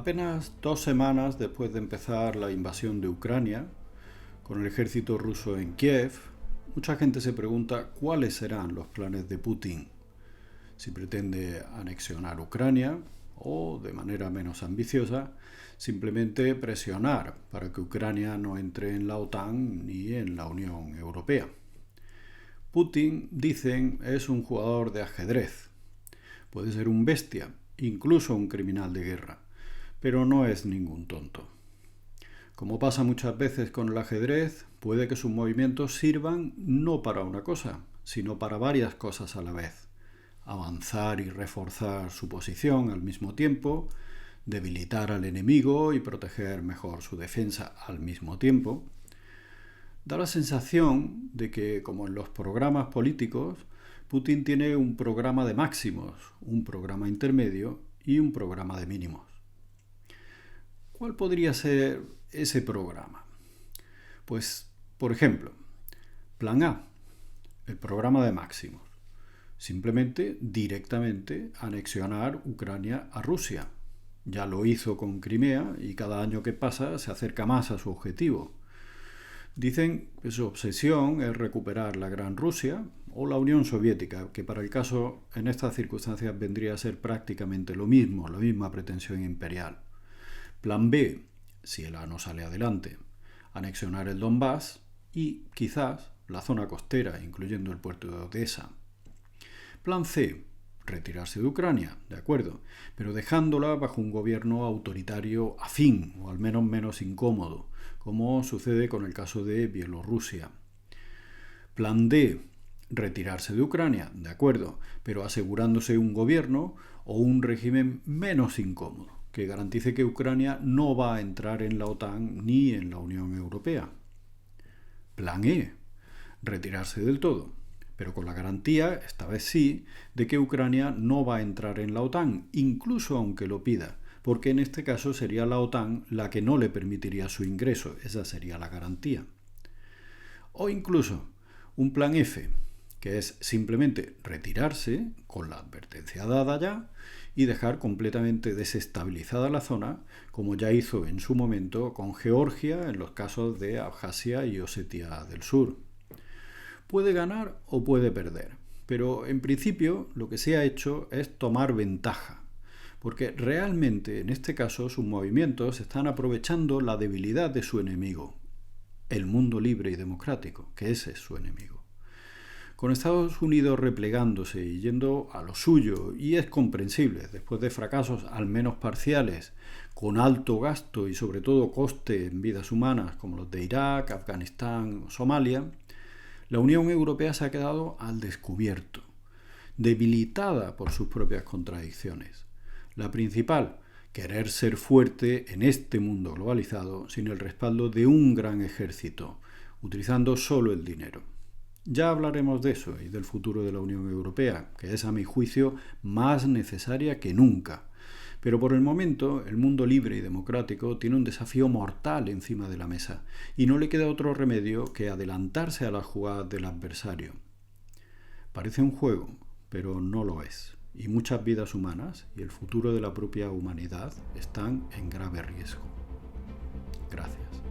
Apenas 2 semanas después de empezar la invasión de Ucrania, con el ejército ruso en Kiev, mucha gente se pregunta cuáles serán los planes de Putin. Si pretende anexionar Ucrania o, de manera menos ambiciosa, simplemente presionar para que Ucrania no entre en la OTAN ni en la Unión Europea. Putin, dicen, es un jugador de ajedrez. Puede ser un bestia, incluso un criminal de guerra, pero no es ningún tonto. Como pasa muchas veces con el ajedrez, puede que sus movimientos sirvan no para una cosa, sino para varias cosas a la vez. Avanzar y reforzar su posición al mismo tiempo, debilitar al enemigo y proteger mejor su defensa al mismo tiempo. Da la sensación de que, como en los programas políticos, Putin tiene un programa de máximos, un programa intermedio y un programa de mínimos. ¿Cuál podría ser ese programa? Pues, por ejemplo, Plan A, el programa de máximos. Simplemente, directamente, anexionar Ucrania a Rusia. Ya lo hizo con Crimea y cada año que pasa se acerca más a su objetivo. Dicen que su obsesión es recuperar la Gran Rusia o la Unión Soviética, que para el caso en estas circunstancias vendría a ser prácticamente lo mismo, la misma pretensión imperial. Plan B, si el A no sale adelante, anexionar el Donbass y, quizás, la zona costera, incluyendo el puerto de Odesa. Plan C, retirarse de Ucrania, de acuerdo, pero dejándola bajo un gobierno autoritario afín, o al menos menos incómodo, como sucede con el caso de Bielorrusia. Plan D, retirarse de Ucrania, de acuerdo, pero asegurándose un gobierno o un régimen menos incómodo, que garantice que Ucrania no va a entrar en la OTAN ni en la Unión Europea. Plan E, retirarse del todo, pero con la garantía, esta vez sí, de que Ucrania no va a entrar en la OTAN, incluso aunque lo pida, porque en este caso sería la OTAN la que no le permitiría su ingreso, esa sería la garantía. O incluso un plan F, que es simplemente retirarse, con la advertencia dada ya, y dejar completamente desestabilizada la zona, como ya hizo en su momento con Georgia en los casos de Abjasia y Osetia del Sur. Puede ganar o puede perder, pero en principio lo que se ha hecho es tomar ventaja, porque realmente en este caso sus movimientos están aprovechando la debilidad de su enemigo, el mundo libre y democrático, que ese es su enemigo. Con Estados Unidos replegándose y yendo a lo suyo, y es comprensible, después de fracasos al menos parciales, con alto gasto y sobre todo coste en vidas humanas como los de Irak, Afganistán o Somalia, la Unión Europea se ha quedado al descubierto, debilitada por sus propias contradicciones. La principal, querer ser fuerte en este mundo globalizado sin el respaldo de un gran ejército, utilizando solo el dinero. Ya hablaremos de eso y del futuro de la Unión Europea, que es a mi juicio más necesaria que nunca. Pero por el momento, el mundo libre y democrático tiene un desafío mortal encima de la mesa, y no le queda otro remedio que adelantarse a las jugadas del adversario. Parece un juego, pero no lo es, y muchas vidas humanas y el futuro de la propia humanidad están en grave riesgo. Gracias.